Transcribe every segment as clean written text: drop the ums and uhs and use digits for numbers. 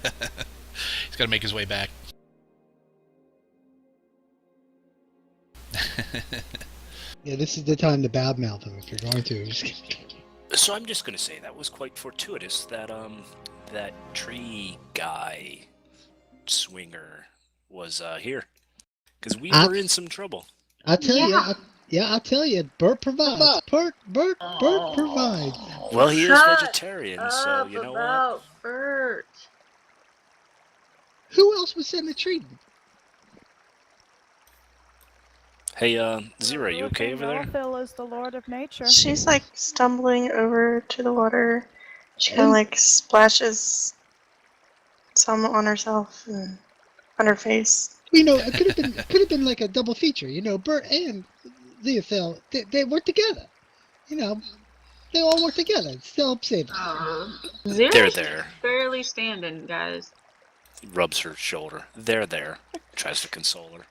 He's got to make his way back. Yeah, this is the time to badmouth him if you're going to. So I'm just gonna say that was quite fortuitous that that tree guy swinger was here, because we were in some trouble. I tell you, I tell you, Bert provides. Bert provides. Well, he is vegetarian, so you know what? Bert. Who else was in the tree? Hey, Zero, you okay over there? Phil is the lord of nature. She's like stumbling over to the water. She kind of like splashes some on herself and on her face. You know, it could have been like a double feature. You know, Bert and Leophil, they work together. You know, they all work together. Still saving. Zero's There. barely standing, guys. He rubs her shoulder. There. Tries to console her.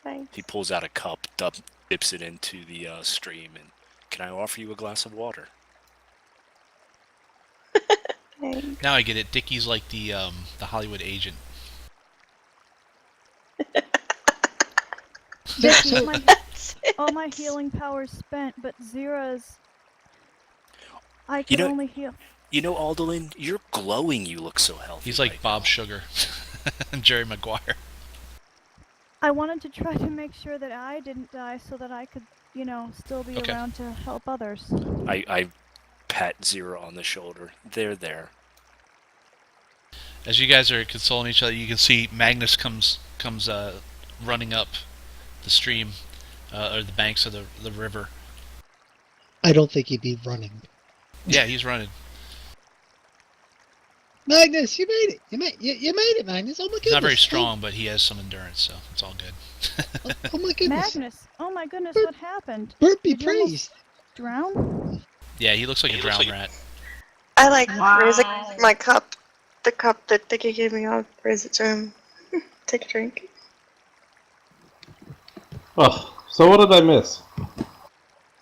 Thanks. He pulls out a cup, dips it into the stream, and can I offer you a glass of water? Thanks. Now I get it. Dickie's like the Hollywood agent. All my healing power's spent, but Zira's... I can only heal. You know, Aldelin, you're glowing. You look so healthy. He's like Bob Sugar and Jerry Maguire. I wanted to try to make sure that I didn't die so that I could, you know, still be around to help others. I pat Zero on the shoulder. There. As you guys are consoling each other, you can see Magnus comes running up the stream, or the banks of the river. I don't think he'd be running. Yeah, he's running. Magnus, you made it. You made it, Magnus. Oh my goodness. He's not very strong, but he has some endurance, so it's all good. Oh my goodness. Magnus, oh my goodness, Bert, what happened? Bert be Did you almost praised. drown? Yeah, he looks like a drowned rat. I like raise my cup, the cup that Dickie gave me. I'll raise it to him. Take a drink. Oh, so what did I miss?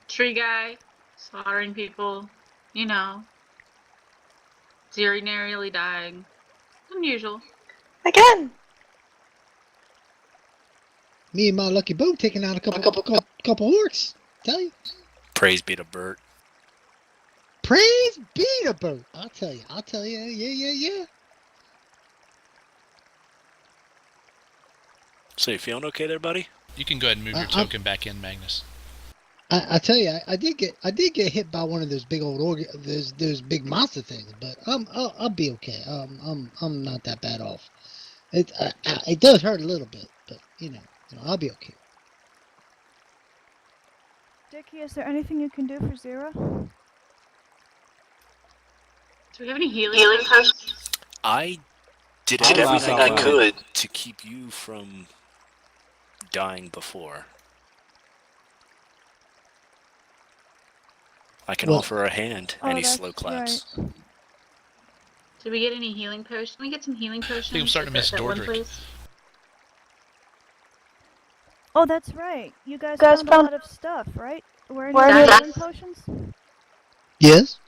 Tree guy, slaughtering people, you know. Ziri nearly dying. Unusual. Again! Me and my lucky boat taking out a couple orcs. Tell you. Praise be to Bert. Praise be to Bert. I'll tell you. Yeah. So you feeling okay there, buddy? You can go ahead and move your token back in, Magnus. I tell you, I did get hit by one of those big old those big monster things, but I'll be okay. I'm not that bad off. It does hurt a little bit, but you know I'll be okay. Dickie, is there anything you can do for Zira? Do we have any healing potions? I did everything I could to keep you from dying before. I can offer a hand, and he slow claps. Right. Did we get any healing potions? Can we get some healing potions? I think I'm starting to miss Dordrick. Oh, that's right. You guys found a lot of stuff, right? Were any healing potions? Yes.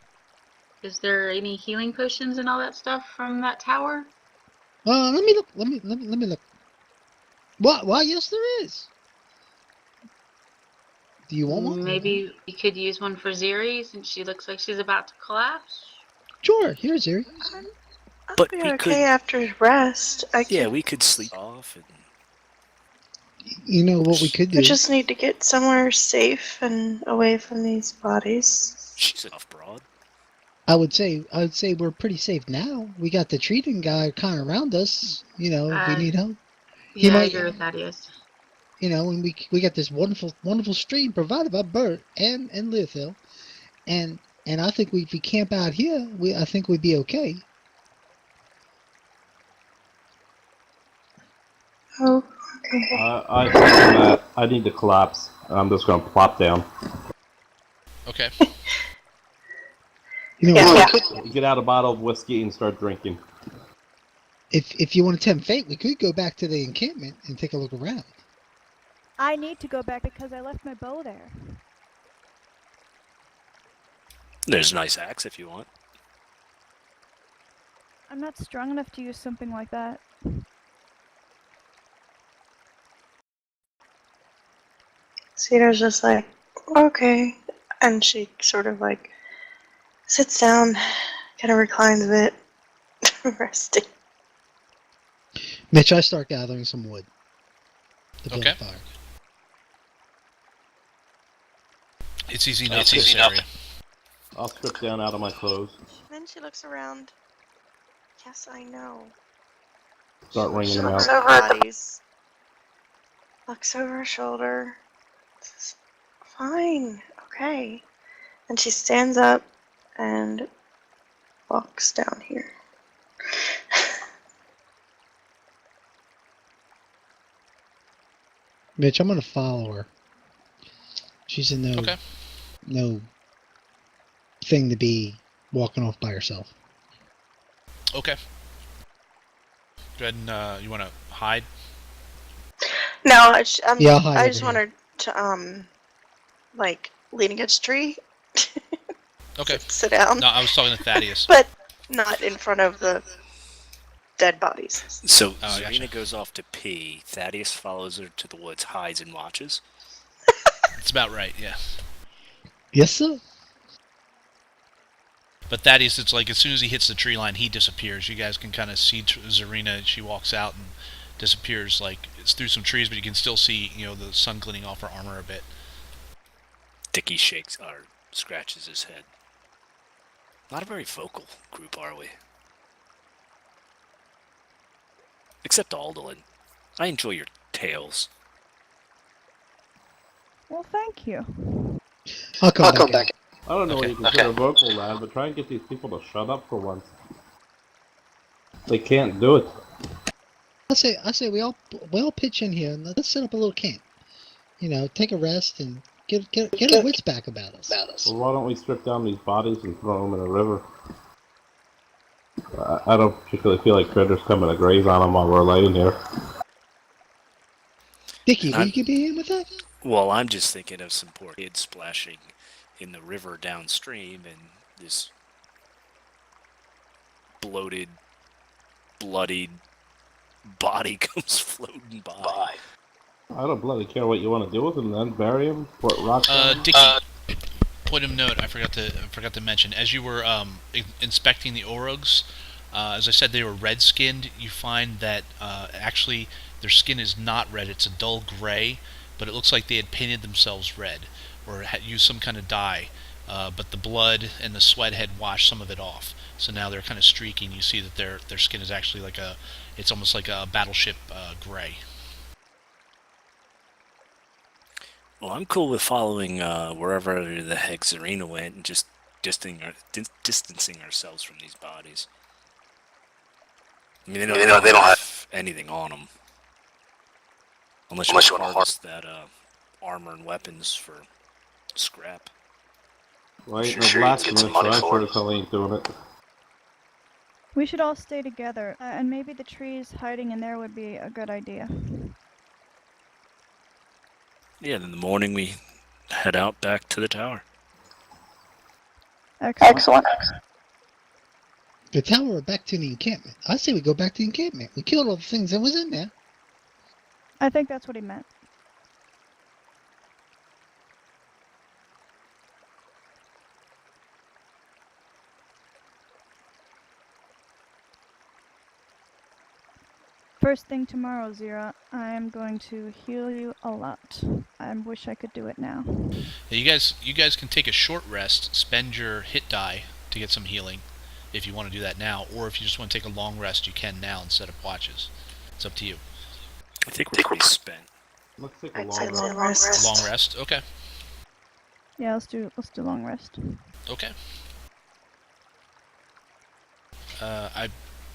Is there any healing potions and all that stuff from that tower? Let me look. Let me look. Why? Yes, there is. Do you want one? Maybe we could use one for Ziri since she looks like she's about to collapse. Sure. Here's Ziri. I'll be okay after rest. We could sleep off. And... You know what we could do? We just need to get somewhere safe and away from these bodies. She's enough broad. I would say we're pretty safe now. We got the treating guy kind of around us. You know, if we need help. Yeah, I agree with that, yes. You know, and we got this wonderful stream provided by Bert and Leophil, and I think if we camp out here, I think we'd be okay. Oh, okay. I think that I need to collapse. I'm just gonna plop down. Okay. You know, Get out a bottle of whiskey and start drinking. If you want to tempt fate, we could go back to the encampment and take a look around. I need to go back because I left my bow there. There's a nice axe if you want. I'm not strong enough to use something like that. Cedar's just like, okay. And she sort of like sits down, kind of reclines a bit, resting. Mitch, I start gathering some wood to build Okay. a fire. It's easy enough in this area. I'll strip down out of my clothes. Then she looks around. Yes, I know. Start wringing She them looks out. over at bodies. Looks over her shoulder. Says, fine, okay. And she stands up and walks down here. Mitch, I'm gonna follow her. She's in no Okay. no thing to be walking off by herself. Okay. Go ahead and you want to hide? No, I'll hide I over just here. want her to like lean against a tree. Okay. Sit down. No, I was talking to Thaddeus. But not in front of the dead bodies. So Oh, I Zarina gotcha. goes off to pee. Thaddeus follows her to the woods, hides, and watches. It's about right, yeah. Yes, sir. But Thaddeus, it's like as soon as he hits the tree line, he disappears. You guys can kind of see Zarina. She walks out and disappears. Like it's through some trees, but you can still see, the sun glinting off her armor a bit. Dickie shakes or scratches his head. Not a very vocal group, are we? Except Aldelin. I enjoy your tales. Well, thank you. I'll come back. I don't know what Okay. you consider vocal, lad, but try and get these people to shut up for once. They can't do it. I say we all pitch in here and let's set up a little camp. Take a rest and get our wits back about us. Well, why don't we strip down these bodies and throw them in a river? I don't particularly feel like critters coming to graze on them while we're laying here. Dickie, will you be in with us? Well, I'm just thinking of some poor kids splashing in the river downstream, and this bloated, bloodied body comes floating by. I don't bloody care what you want to do with them then. Bury them? Put rocks on them? Dickie, point of note, I forgot to mention, as you were inspecting the Orogs, as I said, they were red-skinned. You find that actually their skin is not red; it's a dull gray, but it looks like they had painted themselves red or had used some kind of dye. But the blood and the sweat had washed some of it off, so now they're kind of streaky. And you see that their skin is actually it's almost like a battleship gray. Well, I'm cool with following wherever the heck Zarina went and just distancing ourselves from these bodies. I mean, they don't have anything on them. Unless you want to harvest that armor and weapons for scrap. Well, ain't no blacksmith, so I sure as hell ain't doing it. We should all stay together, and maybe the trees hiding in there would be a good idea. Yeah, in the morning we head out back to the tower. Excellent. The tower or back to the encampment? I say we go back to the encampment. We killed all the things that was in there. I think that's what he meant. First thing tomorrow, Zira, I am going to heal you a lot. I wish I could do it now. Yeah, you guys can take a short rest, spend your hit die to get some healing, if you want to do that now, or if you just want to take a long rest, you can now and set up watches. It's up to you. I think we're pretty spent. Let's take a I'd say long long rest. rest. Long rest? Okay. Yeah, let's do long rest. Okay. I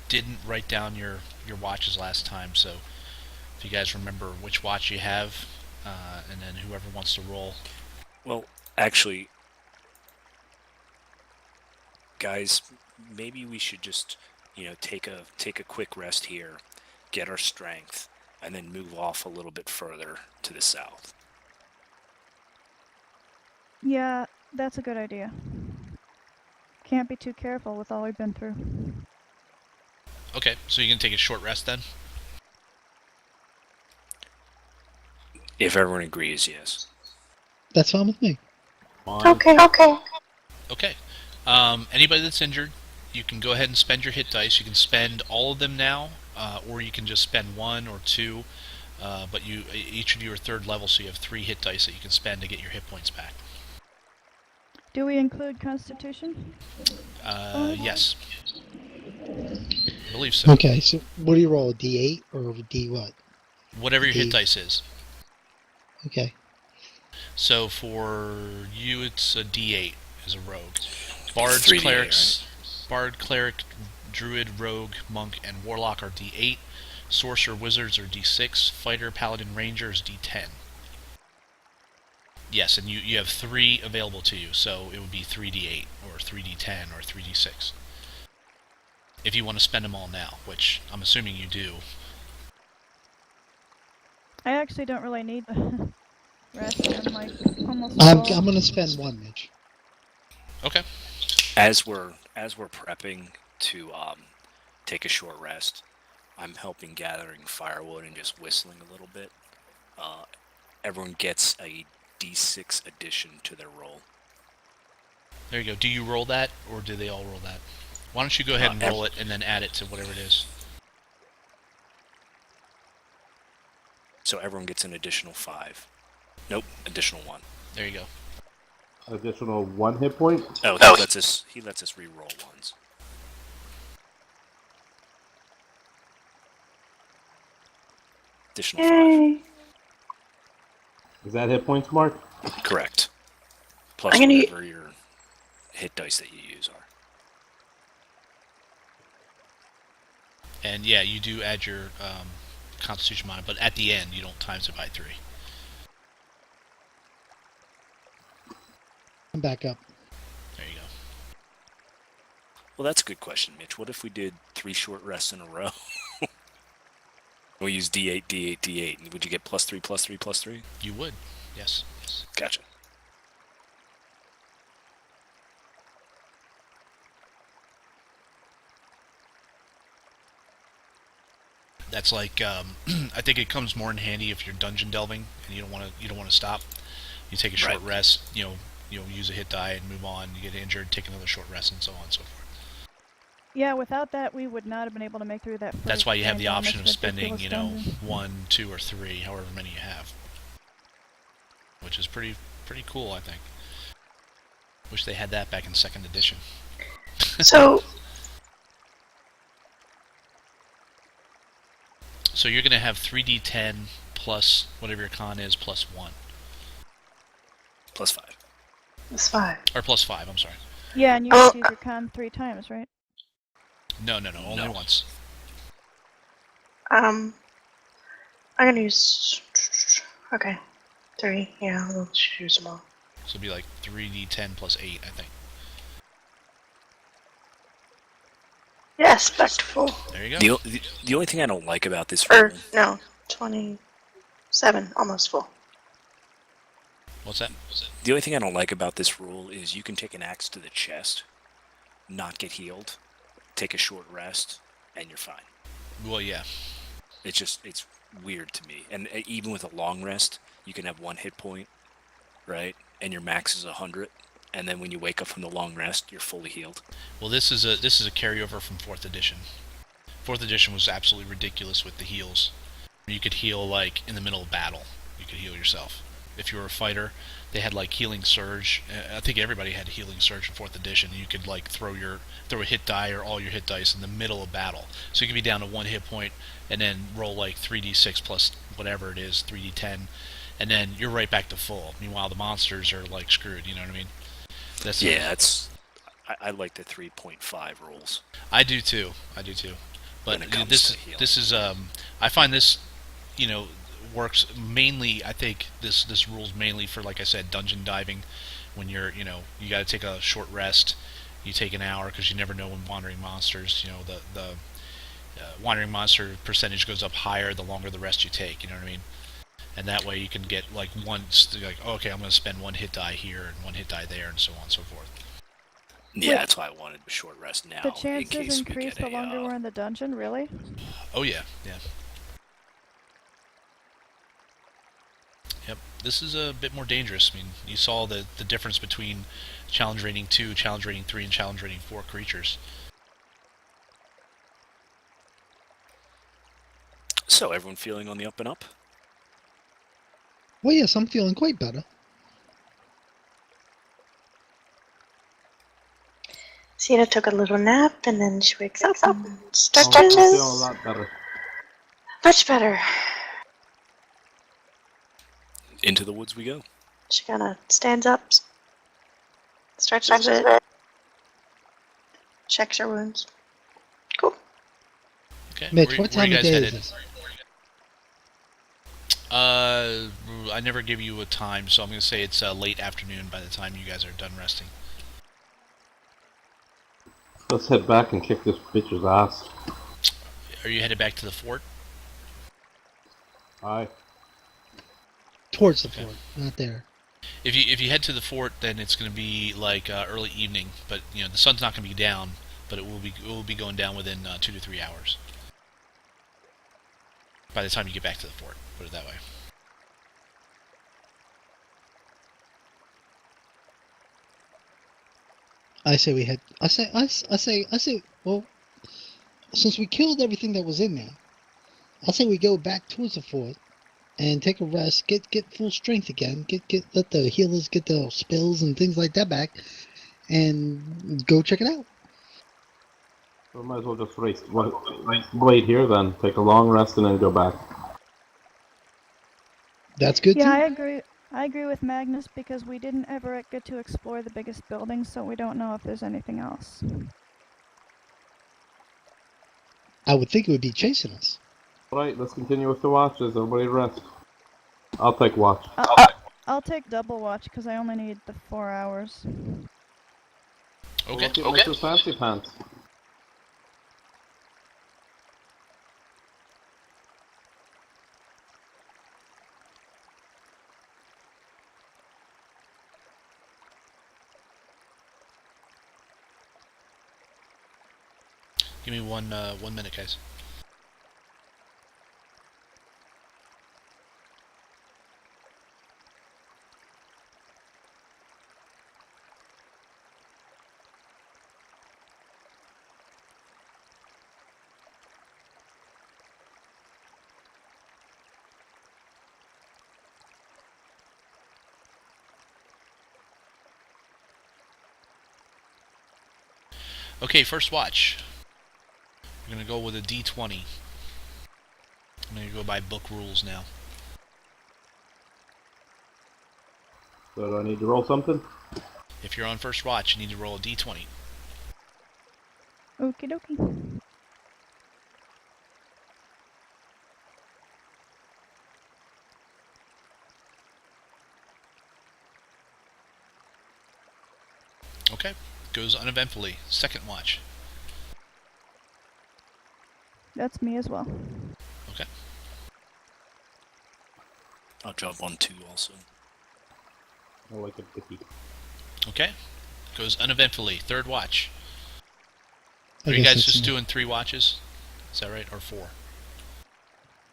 didn't write down your watches last time, so if you guys remember which watch you have, and then whoever wants to roll. Well, actually, guys, maybe we should just, take a quick rest here, get our strength, and then move off a little bit further to the south. Yeah, that's a good idea. Can't be too careful with all we've been through. Okay, so you can take a short rest then? If everyone agrees, yes. That's fine with me. Fine. Okay. Okay. Anybody that's injured, you can go ahead and spend your hit dice. You can spend all of them now, or you can just spend 1 or 2. But each of you are 3rd level, so you have 3 hit dice that you can spend to get your hit points back. Do we include Constitution? Yes. I believe so. Okay, so what do you roll? D8 or D what? Whatever your hit D- dice is. Okay. So for you, it's a D8 as a rogue. Bards, 3d8, clerics, bard, cleric, druid, rogue, monk, and warlock are D8. Sorcerer, wizards are D6. Fighter, paladin, ranger is D10. Yes, and you have 3 available to you, so it would be 3d8 or 3d10 or 3d6. If you want to spend them all now, which I'm assuming you do. I actually don't really need the rest. I'm like almost I'm full. gonna spend 1, Mitch. Okay. As we're prepping to take a short rest, I'm helping gathering firewood and just whistling a little bit. Everyone gets a D6 addition to their roll. There you go. Do you roll that, or do they all roll that? Why don't you go ahead and roll it and then add it to whatever it is? So everyone gets an additional 5. Nope, additional 1. There you go. Additional 1 hit point. Oh, he lets us re-roll ones. Additional 5. Yay. Is that hit points, Mark? Correct. Plus I'm gonna whatever your hit dice that you use are. And yeah, you do add your Constitution mod, but at the end you don't times it by 3. I'm back up. There you go. Well, that's a good question, Mitch. What if we did 3 short rests in a row? We use D8, D8, D8. Would you get +3, +3, +3? You would, yes. Gotcha. That's like I think it comes more in handy if you're dungeon delving and you don't want to stop. You take a short Right. rest, use a hit die and move on. You get injured, take another short rest, and so on and so forth. Yeah, without that, we would not have been able to make through that. That's why you have the dungeon on option of this spending, ridiculous dungeon. 1, 2, or 3, however many you have, which is pretty cool, I think. Wish they had that back in 2nd edition. So, So you're going to have 3d10 plus whatever your con is plus 1. +5. it's 5. Or plus 5, I'm sorry. Yeah, and you have to use your con 3 times, right? No, only once. I'm gonna use. Okay. 3. Yeah, I'll choose them all. So it'd be like 3d10 plus 8, I think. Yes, back to full. There you go. The only thing I don't like about this roll... Or, no, 27. Almost full. What's that? The only thing I don't like about this rule is you can take an axe to the chest, not get healed, take a short rest, and you're fine. Well, yeah. It's weird to me. And even with a long rest, you can have 1 hit point, right? And your max is 100. And then when you wake up from the long rest, you're fully healed. Well, this is a carryover from 4th edition. 4th edition was absolutely ridiculous with the heals. You could heal like in the middle of battle. You could heal yourself. If you were a fighter, they had like healing surge. I think everybody had healing surge in 4th edition. You could like throw a hit die or all your hit dice in the middle of battle. So you could be down to 1 hit point and then roll like 3d6 plus whatever it is, 3d10, and then you're right back to full. Meanwhile, the monsters are like screwed. You know what I mean? I like the 3.5 rolls. I do too. But this is I find this, works mainly. I think this rules mainly for, like I said, dungeon diving. When you're, you got to take a short rest. You take an hour because you never know when wandering monsters. The wandering monster percentage goes up higher the longer the rest you take. You know what I mean? And that way you can get like okay, I'm going to spend 1 hit die here and 1 hit die there and so on and so forth. Yeah, Wait. that's why I wanted a short rest now. The in chances case we increase get the longer we're in the dungeon, really? Oh yeah, yeah. Yep. This is a bit more dangerous. I mean, you saw the difference between challenge rating 2, challenge rating 3, and challenge rating 4 creatures. So, everyone feeling on the up and up? Well, yes, I'm feeling quite better. Sita took a little nap and then she wakes up and I'm stretches. feeling a lot better. Much better. Into the woods we go. She kind of stands up, stretches a bit, checks her wounds. Cool. Okay. Mitch, where what you time of guys day headed? is this? I never give you a time, so I'm going to say it's late afternoon by the time you guys are done resting. Let's head back and kick this bitch's ass. Are you headed back to the fort? Aye. Towards the fort, not there. If you head to the fort, then it's going to be like early evening, but you know the sun's not going to be down, but it will be going down within 2 to 3 hours. By the time you get back to the fort, put it that way. I say we head. I say. Well, since we killed everything that was in there, I say we go back towards the fort and take a rest. Get full strength again. Let the healers get the spells and things like that back, and go check it out. So we might as well just wait here then. Take a long rest and then go back. That's good Yeah, too. I agree. I agree with Magnus because we didn't ever get to explore the biggest buildings, so we don't know if there's anything else. I would think it would be chasing us. Alright, let's continue with the watches. Everybody rest. I'll take watch. I'll take double watch because I only need the 4 hours. Okay. Look at Mrs. Fancy Pants. Give me 1 minute, guys. Okay, first watch. We're going to go with a D20. I'm going to go by book rules now. So do I need to roll something? If you're on first watch, you need to roll a D20. Okie dokie. Okay. Goes uneventfully. Second watch. That's me as well. Okay. I'll jump on 2 also. I like it picky. Okay. Goes uneventfully. Third watch. I Are you guess guys that's just enough. doing 3 watches? Is that right? Or 4?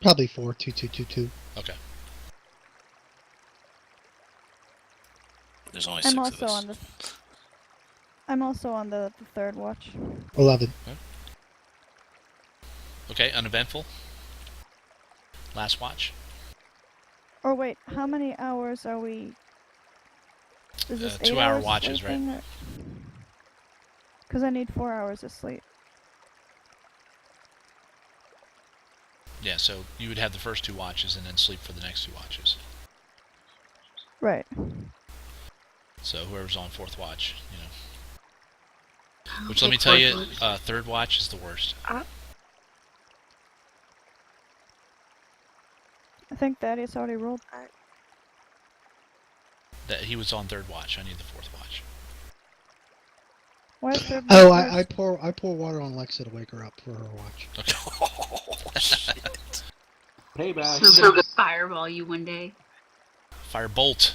Probably 4. 2, 2, 2, 2. Okay. There's only 6 of us. I'm also on the third watch. 11. Okay, uneventful. Last watch. Or wait, how many hours are we? Is this 8 2-hour hours watches, right? Because I need 4 hours of sleep. Yeah, so you would have the first 2 watches and then sleep for the next 2 watches. Right. So whoever's on fourth watch, you know. I'll Which, let me take tell you, fourth watch. third watch is the worst. I think Thaddeus already rolled. That he was on third watch. I need the fourth watch. Why is third watch Oh, first? I pour water on Lexa to wake her up for her watch. Okay. Oh, shit. Payback. So good fireball you one day. Fire bolt.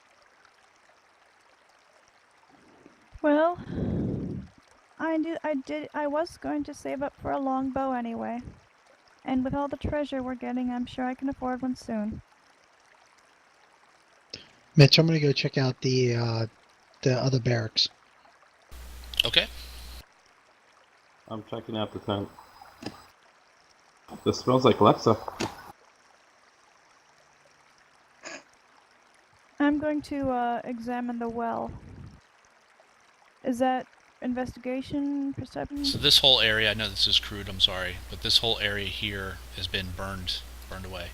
Well, I was going to save up for a longbow anyway. And with all the treasure we're getting, I'm sure I can afford one soon. Mitch, I'm gonna go check out the other barracks. Okay. I'm checking out the tent. This smells like Alexa. I'm going to examine the well. Is that investigation, perception? So this whole area, I know this is crude, I'm sorry, but this whole area here has been burned away.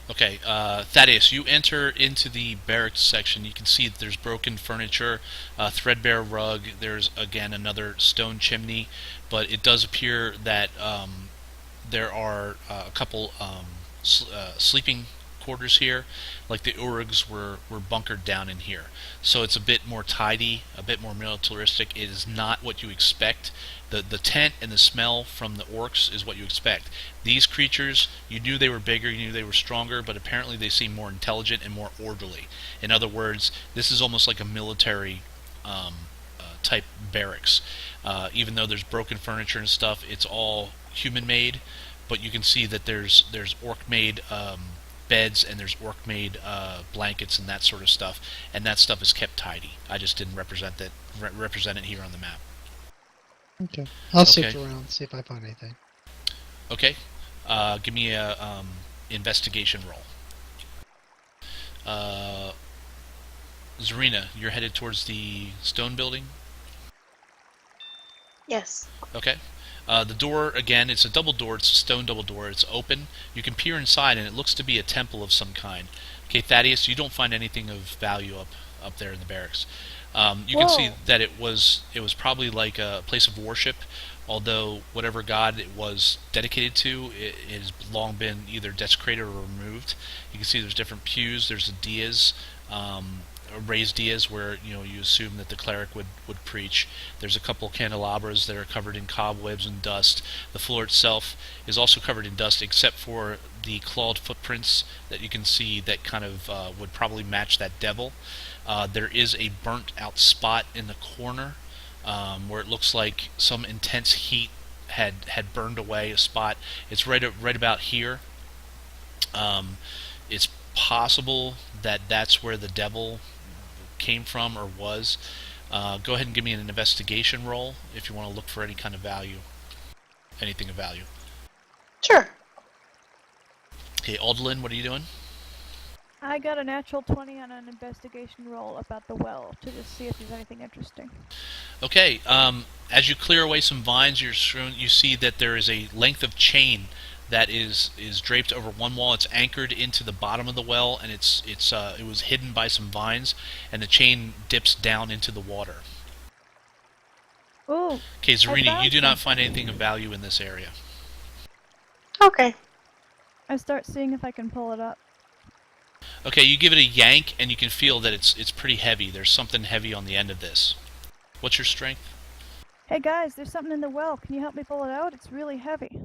Okay, Thaddeus, you enter into the barracks section. You can see that there's broken furniture, threadbare rug. There's, again, another stone chimney, but it does appear that there are a couple sleeping quarters here, like the Urugs were bunkered down in here. So it's a bit more tidy, a bit more militaristic. It is not what you expect. The tent and the smell from the orcs is what you expect. These creatures, you knew they were bigger, you knew they were stronger, but apparently they seem more intelligent and more orderly. In other words, this is almost like a military type barracks. Even though there's broken furniture and stuff, it's all human-made, but you can see that there's orc-made beds and there's orc-made blankets and that sort of stuff, and that stuff is kept tidy. I just didn't represent it here on the map. Okay. I'll search around, see if I find anything. Okay. Give me a investigation roll. Zarina, you're headed towards the stone building? Yes. Okay. The door, again, it's a double door. It's a stone double door. It's open. You can peer inside, and it looks to be a temple of some kind. Okay, Thaddeus, you don't find anything of value up there in the barracks. You can see that it was probably like a place of worship, although whatever god it was dedicated to, it has long been either desecrated or removed. You can see there's different pews. There's a dais, raised dais where you assume that the cleric would preach. There's a couple candelabras that are covered in cobwebs and dust. The floor itself is also covered in dust, except for the clawed footprints that you can see that kind of would probably match that devil. There is a burnt out spot in the corner where it looks like some intense heat had burned away a spot. It's right about here. It's possible that that's where the devil came from or was. Go ahead and give me an investigation roll if you want to look for any kind of value, anything of value. Sure. Okay, Aldelin, what are you doing? I got a natural 20 on an investigation roll about the well to just see if there's anything interesting. Okay, as you clear away some vines, you see that there is a length of chain that is draped over one wall. It's anchored into the bottom of the well, and it was hidden by some vines, and the chain dips down into the water. Ooh. Okay, Zarina, you do not find anything of value in this area. Okay. I start seeing if I can pull it up. Okay, you give it a yank, and you can feel that it's pretty heavy. There's something heavy on the end of this. What's your strength? Hey guys, there's something in the well. Can you help me pull it out? It's really heavy.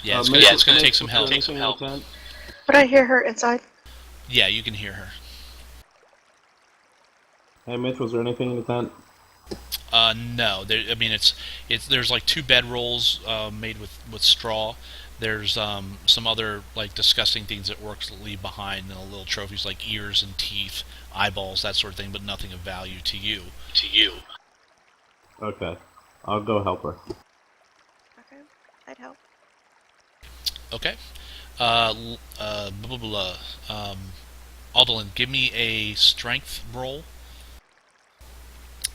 Yeah, it's going to take some help. Would I hear her inside? Yeah, you can hear her. Hey Mitch, was there anything in the tent? No. There's like 2 bedrolls made with straw. There's some other like disgusting things that orcs leave behind, little trophies like ears and teeth, eyeballs, that sort of thing, but nothing of value to you. Okay, I'll go help her. Okay. I'd help. Okay. Aldelin, give me a strength roll,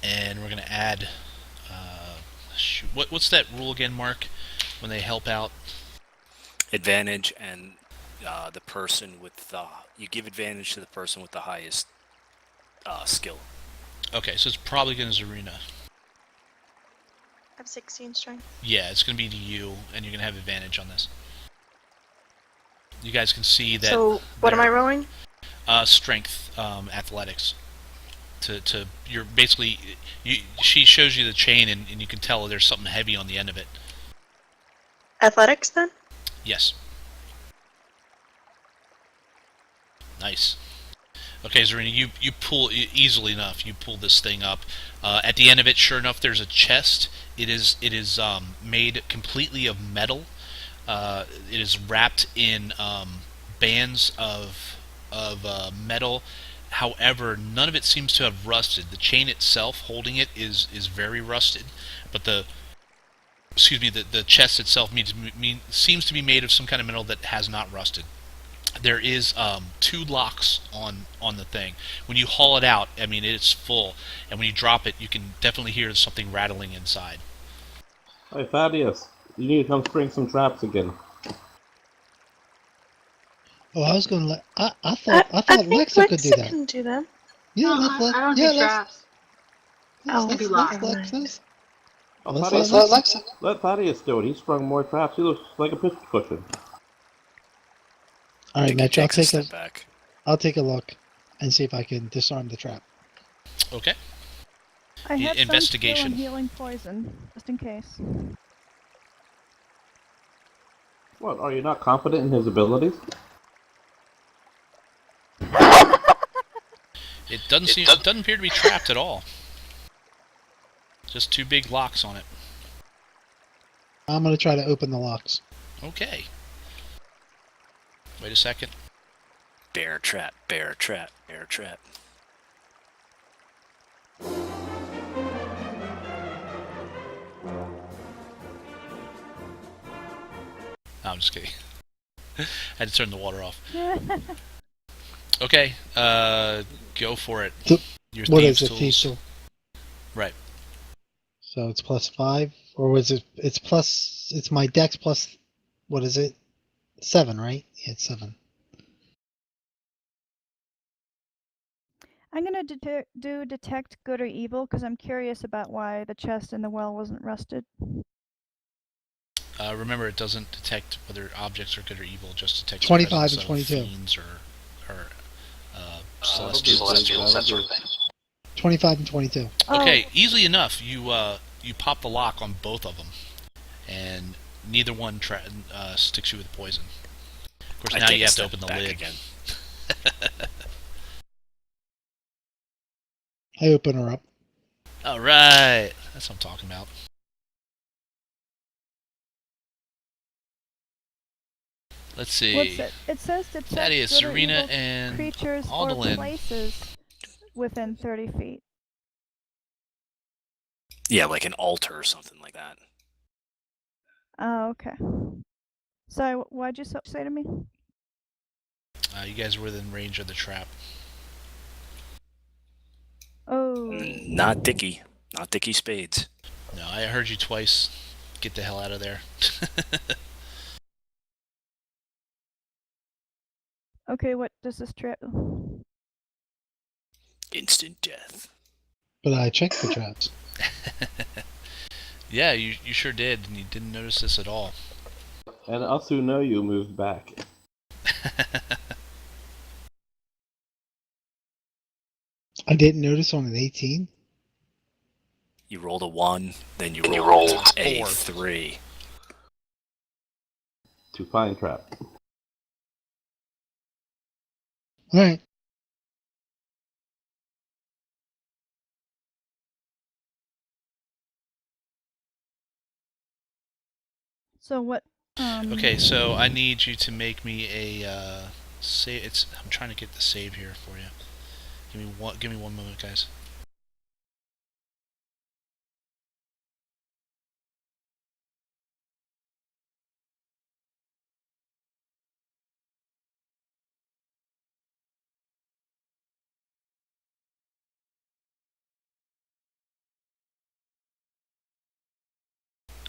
and we're gonna add. What's that rule again, Mark? When they help out. Advantage, and the person with you give advantage to the person with the highest skill. Okay, so it's probably going to Zarina. I have 16 strength. Yeah, it's going to be to you, and you're going to have advantage on this. You guys can see that. So, what am I rolling? Strength, athletics. You're basically. She shows you the chain, and you can tell there's something heavy on the end of it. Athletics, then? Yes. Nice. Okay, Zarina, you pull easily enough. You pull this thing up. At the end of it, sure enough, there's a chest. It is made completely of metal. It is wrapped in bands of metal. However, none of it seems to have rusted. The chain itself holding it is very rusted, but the chest itself seems to be made of some kind of metal that has not rusted. There is 2 locks on the thing. When you haul it out, I mean it's full, and when you drop it, you can definitely hear something rattling inside. Hey, Thaddeus, you need to come spring some traps again. Oh, I was gonna let. I I thought think Lexa could do that. can do them. Yeah, No, let's let. I don't Yeah, do traps. Oh, Maybe let's lock. Lexa. Oh, Let's Thaddeus, let Lexa. let Thaddeus do it. He sprung more traps. He looks like a pistol cushion. All I right, think he Metro. takes a step back. I'll take a look and see if I can disarm the trap. Okay. I have some Investigation. skill in healing poison, just in case. What, are you not confident in his abilities? It doesn't appear to be trapped at all. Just 2 big locks on it. I'm gonna try to open the locks. Okay. Wait a second. Bear trap, bear trap, bear trap. No, I'm just kidding. I had to turn the water off. Okay, go for it. Your What is thieves' it, tools. thieves' tool? Right. So it's +5, or was it? It's plus. It's my dex plus. What is it? 7, right? Yeah, it's 7. I'm gonna do detect good or evil because I'm curious about why the chest in the well wasn't rusted. Remember, it doesn't detect whether objects are good or evil. It just detects the 25 presence and of 22. fiends or That'll celestials. that sort of thing. 25 and 22. Okay, easily enough. You pop the lock on both of them, and neither one sticks you with poison. Of course, now you have to open the lid again. I open her up. All right, that's what I'm talking about. Let's see. What's it? It says detect Thaddeus, good or Serena, evil and creatures Aldalin. or places within 30 feet. Yeah, like an altar or something like that. Oh, okay. Sorry, why'd you say to me? You guys were within range of the trap. Oh. Not Dicky. Not Dicky Spades. No, I heard you twice. Get the hell out of there. Okay, what does this trap? Instant death. But I checked for traps. Yeah, you sure did, and you didn't notice this at all. And us who know you moved back. I didn't notice on an 18. You rolled a 1, then you rolled a 3. To find trap. All right. So what? Okay, so I need you to make me a save. I'm trying to get the save here for you. Give me one moment, guys.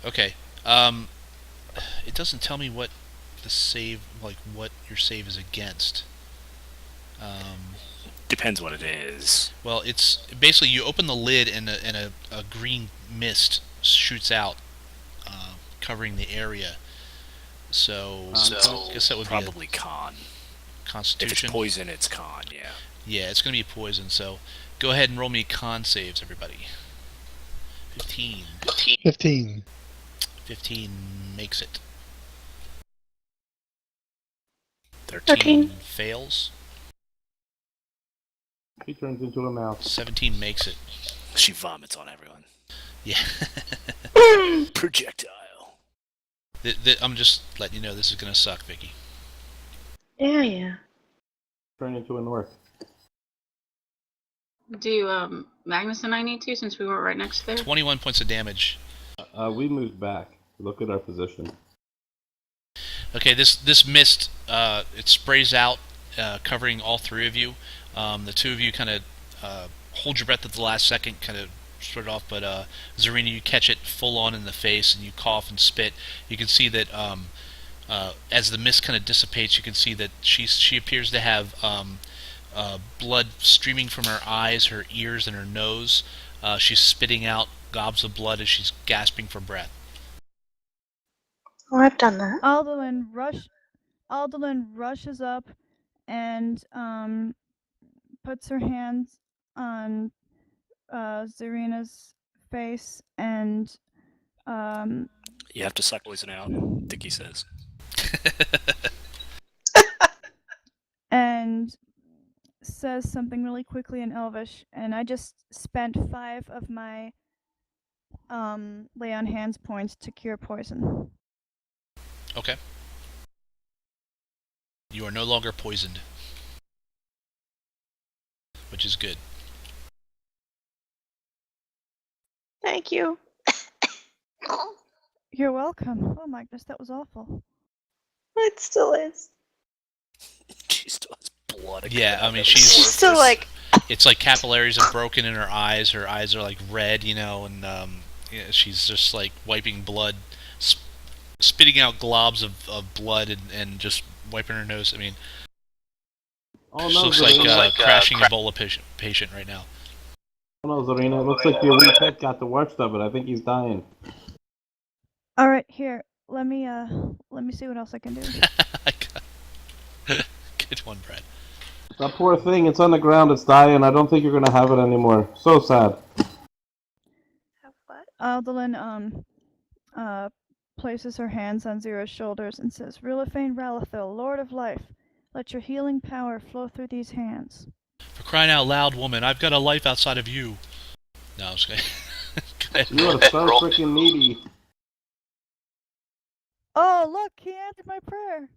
Okay. It doesn't tell me what the save, like what your save is against. Depends what it is. Well, it's basically you open the lid and a green mist shoots out, covering the area. So I guess that would probably be con. Constitution. If it's poison, it's con, yeah. Yeah, it's going to be poison, so go ahead and roll me con saves, everybody. 15. 15. 15 makes it. 13. 13 fails. She turns into a mouse. 17 makes it. She vomits on everyone. Yeah. Projectile. I'm just letting you know this is gonna suck, Vicky. Yeah. Turn into an orc. Do Magnus and I need to, since we were right next there? 21 points of damage. We moved back. Look at our position. Okay, this mist, it sprays out, covering all three of you. The two of you kind of hold your breath at the last second, kind of sort it off, but Zarina, you catch it full on in the face, and you cough and spit. You can see that as the mist kind of dissipates, you can see that she appears to have blood streaming from her eyes, her ears, and her nose. She's spitting out gobs of blood as she's gasping for breath. Oh, I've done that. Aldalin rushes up and puts her hands on Zarina's face and You have to suck poison out, Dickie says. and says something really quickly in Elvish, and I just spent 5 of my lay on hands points to cure poison. Okay. You are no longer poisoned, which is good. Thank you. You're welcome. Oh my goodness, that was awful. It still is. She still has blood. Yeah, I mean, She's still like. It's like capillaries are broken in her eyes. Her eyes are like red, and yeah, she's just like wiping blood, spitting out globs of blood and just wiping her nose. I mean, Oh she no, looks Zarina. like crashing Ebola patient right now. Oh no, Zarina. It looks like your wee pet got the worst of it. I think he's dying. All right, here. Let me see what else I can do. Good one, Brad. That poor thing, it's on the ground, it's dying. I don't think you're gonna have it anymore. So sad. Have what? Aldalin places her hands on Zira's shoulders and says, Rilifane Ralathil, Lord of Life, let your healing power flow through these hands. For crying out loud, woman, I've got a life outside of you. No, I was going You are so freaking needy. Oh, look, he answered my prayer.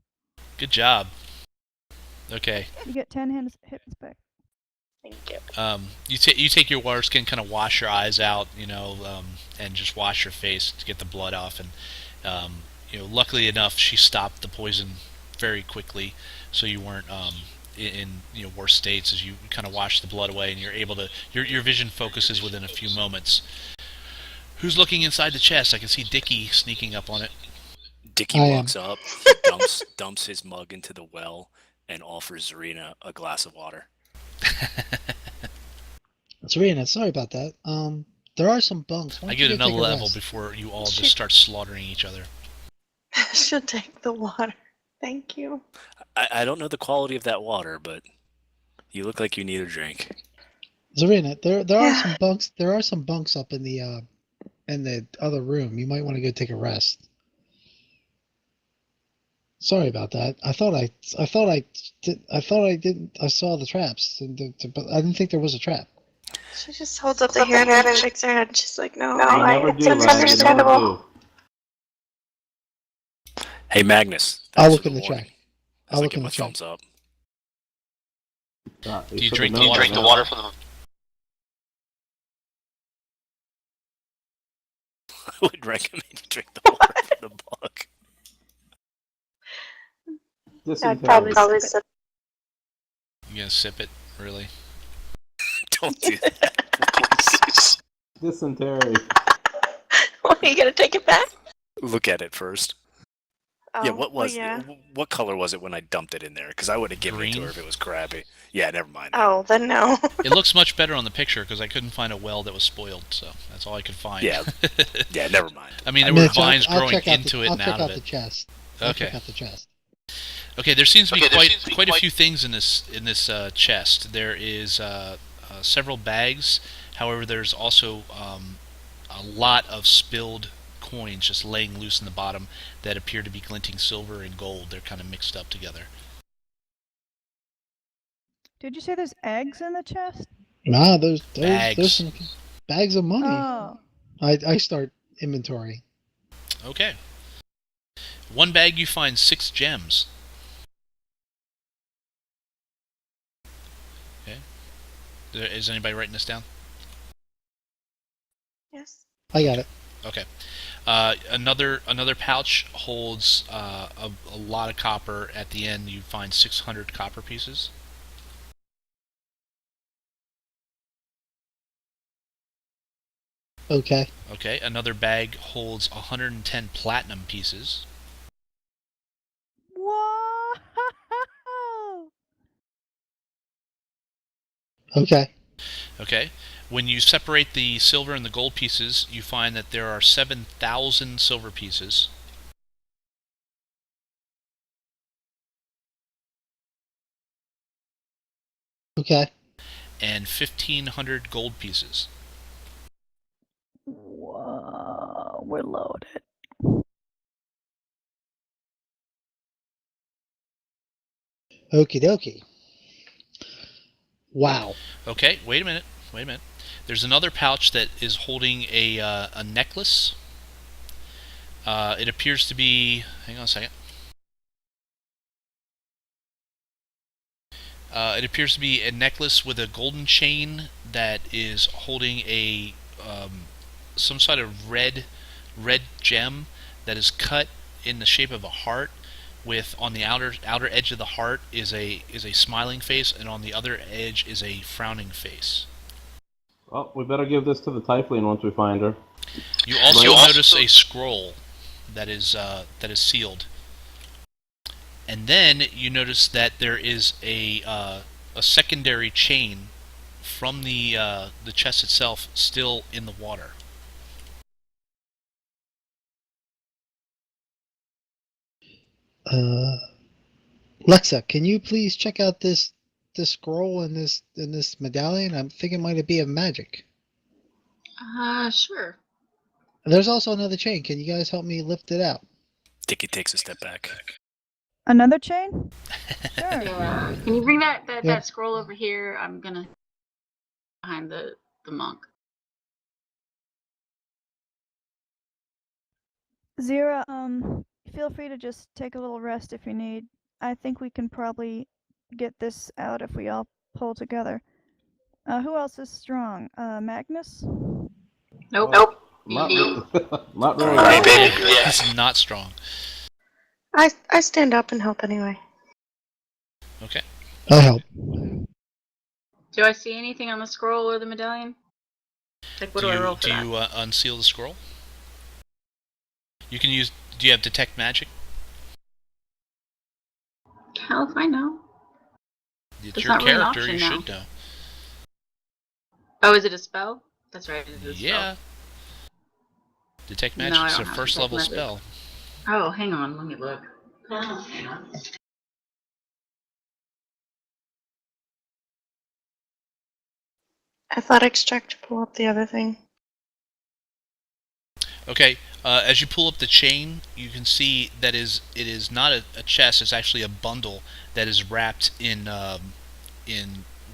Good job. Okay. You get 10 hit points back. Thank you. You take your water skin, kind of wash your eyes out, and just wash your face to get the blood off. And luckily enough, she stopped the poison very quickly, so you weren't in worse states as you kind of wash the blood away, and you're able to your vision focuses within a few moments. Who's looking inside the chest? I can see Dickie sneaking up on it. Dickie walks up, dumps his mug into the well, and offers Zarina a glass of water. Zarina, sorry about that. There are some bunks. I give it another level before you all just start slaughtering each other. I should take the water. Thank you. I don't know the quality of that water, but you look like you need a drink. Zarina, there are some bunks. There are some bunks up in the other room. You might want to go take a rest. Sorry about that. I saw the traps, but I didn't think there was a trap. She just holds up the hand and shakes her head. And she's like, "No, It's understandable." Hey, Magnus. I'll look in the track. I'll look in the track. Thumbs up. Do you drink the water from the... I would recommend you drink the water from the bug. I'd probably sip. You gonna sip it, really? Don't do that. Dysentery. Are you gonna take it back? Look at it first. Oh, Yeah, what was yeah. what color was it when I dumped it in there? Because I would have given it to Green? her if it was crappy. Yeah, never mind. Oh, then no. It looks much better on the picture because I couldn't find a well that was spoiled, so that's all I could find. Yeah, yeah, never mind. I mean, there were vines growing into it and out of the it. chest. Okay. Check out the chest. Okay, there seems to be quite a few things in this chest. There is several bags. However, there's also a lot of spilled coins just laying loose in the bottom that appear to be glinting silver and gold. They're kind of mixed up together. Did you say there's eggs in the chest? Nah, there's Bags. some bags of money. Oh. I start inventory. Okay. One bag you find 6 gems. Okay. Is anybody writing this down? Yes. I got it. Okay. Another pouch holds a lot of copper. At the end, you find 600 copper pieces. Okay. Okay. Another bag holds 110 platinum pieces. Whoa! Okay. Okay. When you separate the silver and the gold pieces, you find that there are 7,000 silver pieces. Okay. And 1,500 gold pieces. Whoa, we're loaded. Okie dokie. Wow. Okay, wait a minute. There's another pouch that is holding a necklace. It appears to be... Hang on a second. It appears to be a necklace with a golden chain that is holding a some sort of red gem that is cut in the shape of a heart. With on the outer edge of the heart is a smiling face, and on the other edge is a frowning face. Well, we better give this to the Typhling once we find her. You also notice a scroll that is sealed, and then you notice that there is a secondary chain from the chest itself still in the water. Lexa, can you please check out this scroll in this medallion? I'm thinking it might be of magic. Sure. There's also another chain. Can you guys help me lift it out? Dickie takes a step back. Another chain? Sure. Yeah. Can you bring that Yeah. scroll over here? I'm gonna behind the monk. Zira, feel free to just take a little rest if you need. I think we can probably get this out if we all pull together. Who else is strong? Magnus? Nope. Not, Me. not really. Me, baby. He's not strong. I stand up and help anyway. Okay. I help. Do I see anything on the scroll or the medallion? Like, what do I roll for do that? you unseal the scroll? You can use. Do you have detect magic? Hell if I know. It's That's your not really an character. option You now. should know. Oh, is it a spell? That's right. It is a spell. Yeah. Detect No, I magic is don't a have first detect level magic. spell. Oh, hang on. Let me look. Hang on. Athletics check to pull up the other thing. Okay, as you pull up the chain, you can see that it is not a chest. It's actually a bundle that is wrapped in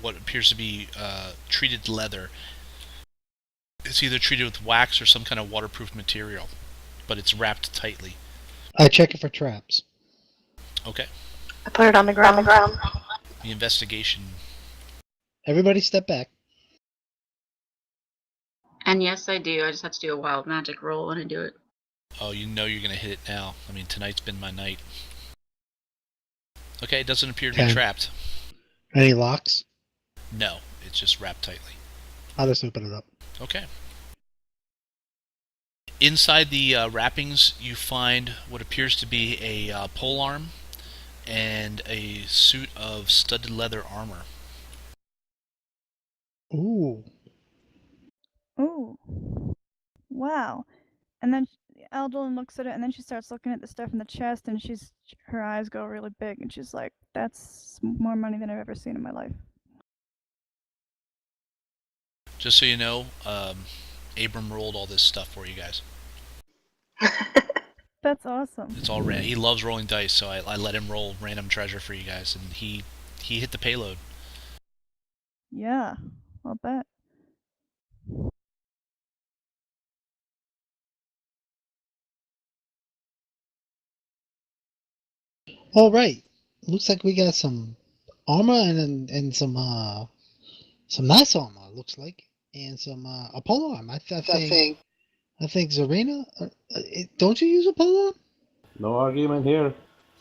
what appears to be treated leather. It's either treated with wax or some kind of waterproof material, but it's wrapped tightly. I check it for traps. Okay. I put it on the ground. The investigation. Everybody step back. And yes, I do. I just have to do a wild magic roll when I do it. Oh, you know you're gonna hit it now. I mean, tonight's been my night. Okay, it doesn't appear to be 10. trapped. Any locks? No, it's just wrapped tightly. I'll just open it up. Okay. Inside the wrappings, you find what appears to be a polearm and a suit of studded leather armor. Ooh. Ooh. Wow. And then Eldolin looks at it, and then she starts looking at the stuff in the chest, and her eyes go really big, and she's like, "That's more money than I've ever seen in my life." Just so you know, Abram rolled all this stuff for you guys. That's awesome. It's all he loves rolling dice, so I let him roll random treasure for you guys, and he hit the payload. Yeah, I'll bet. All right. Looks like we got some armor and some nice armor. Looks like, and some a pole arm. I think Zarina. Don't you use a pole arm? No argument here.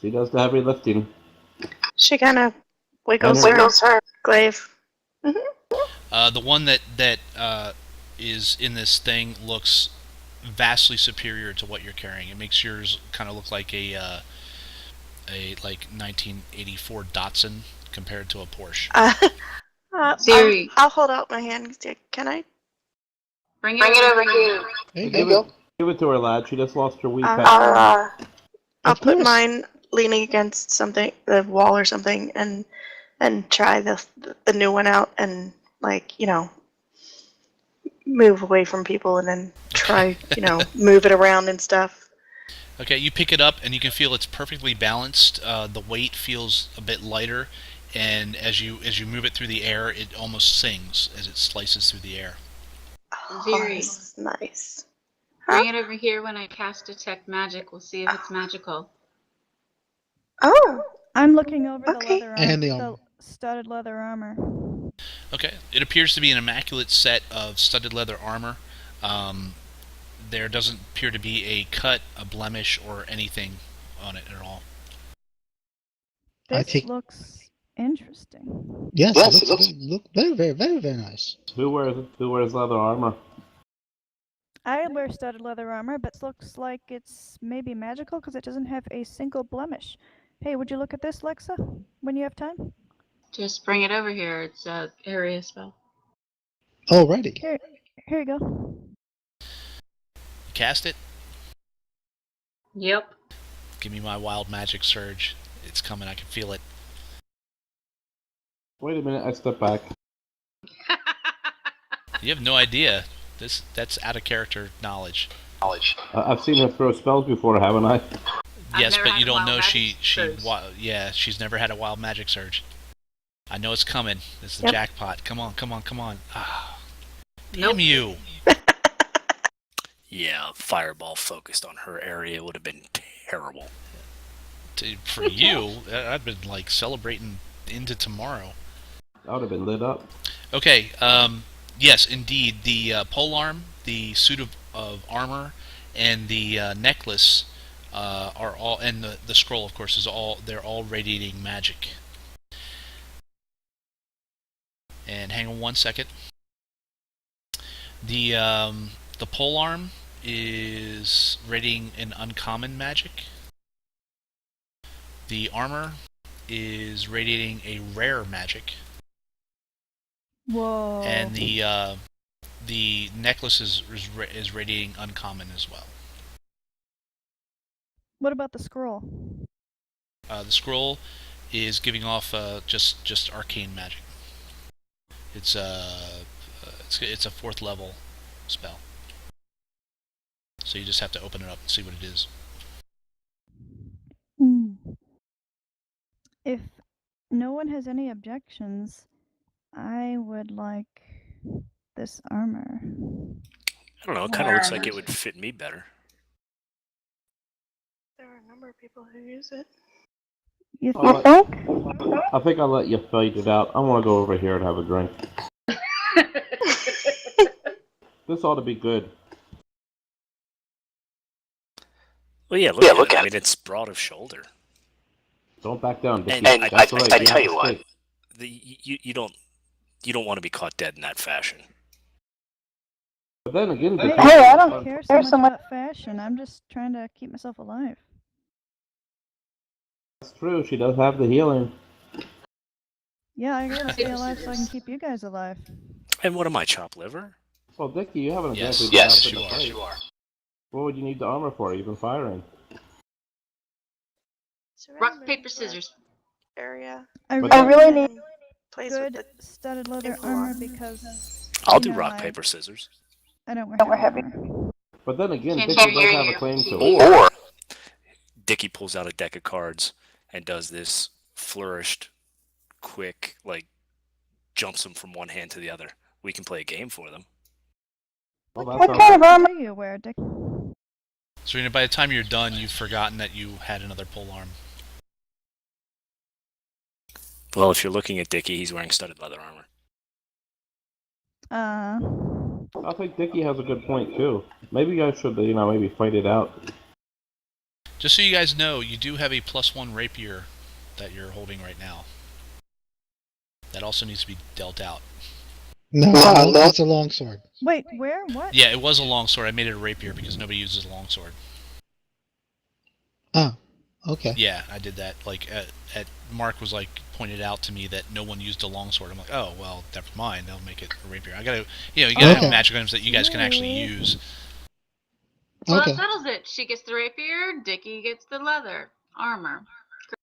She does the heavy lifting. She kind of wiggles And her glaive. The one that is in this thing looks vastly superior to what you're carrying. It makes yours kind of look like a like 1984 Datsun compared to a Porsche. Siri. I'll hold out my hand. Can I? Bring it over here. There you give go. give it to her, lad. She just lost her weed pack. I'll Of put course. mine leaning against something, the wall or something, and try the new one out, and move away from people, and then try move it around and stuff. Okay, you pick it up and you can feel it's perfectly balanced. The weight feels a bit lighter, and as you move it through the air, it almost sings as it slices through the air. Oh, Ziri. this is nice. Bring it over here when I cast Detect Magic. We'll see if it's magical. Oh, I'm looking over Okay. the leather And the the armor. studded leather armor. Okay, it appears to be an immaculate set of studded leather armor. There doesn't appear to be a cut, a blemish, or anything on it at all. I This take- looks interesting. Yes, it looks look very, very, very, very nice. Who wears leather armor? I wear studded leather armor, but looks like it's maybe magical because it doesn't have a single blemish. Hey, would you look at this, Lexa, when you have time? Just bring it over here. It's a area spell. Alrighty. Here you go. Cast it. Yep. Give me my wild magic surge. It's coming. I can feel it. Wait a minute, I step back. You have no idea. That's out of character knowledge. I've seen her throw spells before, haven't I? Yes, never but had you a don't wild know magic surge. she's never had a wild magic surge. I know it's coming. It's the Yep. jackpot. Come on. Ah, damn Nope. you. Yeah, fireball focused on her area would have been terrible. For you, I've been like celebrating into tomorrow. That would have been lit up. Okay. Yes, indeed. The polearm, the suit of armor, and the necklace are all, and the scroll, of course, they're all radiating magic. And hang on 1 second. The polearm is radiating an uncommon magic. The armor is radiating a rare magic. Whoa. And the necklace is radiating uncommon as well. What about the scroll? The scroll is giving off just arcane magic. It's a 4th level spell. So you just have to open it up and see what it is. If no one has any objections, I would like this armor. I don't know, it kind of looks like it would fit me better. There are a number of people who use it. You Oh, think? I think I'll let you fight it out. I want to go over here and have a drink. This ought to be good. Well, yeah, look at it. I mean, it's broad of shoulder. Don't back down, Dickie. And That's I right, tell you have to what, stay. you don't want to be caught dead in that fashion. But then again, Hey, Dickie, I don't care so much about fashion. I'm just trying to keep myself alive. that's true. She does have the healing. Yeah, I gotta stay alive so I can keep you guys alive. And what am I, chopped liver? Well, Dickie, you haven't Yes, exactly been yes, out in you the are. fight. You are. What would you need the armor for? You've been firing. Rock, paper, scissors. Area. I But really need And plays with good the studded leather info armor on. because I'll do know, rock, paper, scissors. I don't wear heavy armor. But then again, Can't Dickie hear does have you. a claim to it. Or Dickie pulls out a deck of cards and does this flourished, quick, like jumps them from one hand to the other. We can play a game for them. Well, that What sounds kind of like- armor do you wear, Dick? Serena, by the time you're done, you've forgotten that you had another pole arm. Well, if you're looking at Dickie, he's wearing studded leather armor. I think Dickie has a good point too. Maybe you guys should, maybe fight it out. Just so you guys know, you do have a +1 rapier that you're holding right now. That also needs to be dealt out. No, it's a long sword. Wait, where? What? Yeah, it was a longsword. I made it a rapier because nobody uses a longsword. Oh, okay. Yeah, I did that. Like, Mark was like pointed out to me that no one used a longsword. I'm like, oh well, never mind. I'll make it a rapier. I gotta, you gotta Okay. have magic items that you guys can actually use. Well, Okay. that settles it. She gets the rapier, Dickie gets the leather armor.